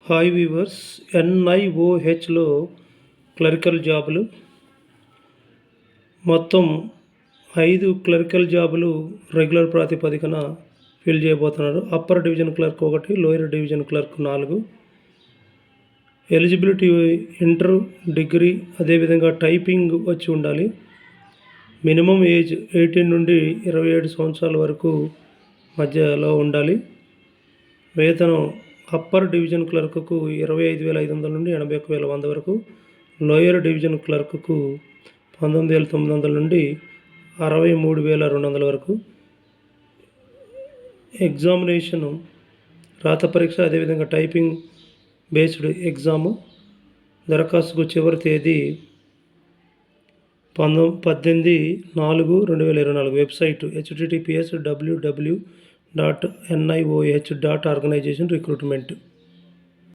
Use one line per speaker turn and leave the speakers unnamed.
Hi weavers, NIOHలో clerical జాబులు మొత్తం 5 clerical జాబులు రెగ్యులర్ ప్రాతిపదికన ఫిల్ చేయబోతున్నారు. Upper division clerk 1, lower division clerk 4. Eligibility inter, degree, అదేవిధంగా టైపింగ్ వచ్చి ఉండాలి. మినిమం ఏజ్ 18 నుండి 27 సంవత్సరాల వరకు మధ్యలో ఉండాలి. వేతనం అప్పర్ డివిజన్ క్లర్క్కు 25,500 నుండి 81,100 వరకు, లోయర్ డివిజన్ క్లర్క్కు 19,900 నుండి 63,200 వరకు. ఎగ్జామినేషను రాత పరీక్ష, అదేవిధంగా టైపింగ్ బేస్డ్ ఎగ్జాము. దరఖాస్తుకు చివరి తేదీ 18/4/2024. Website https://www.nioh.organization recruitment.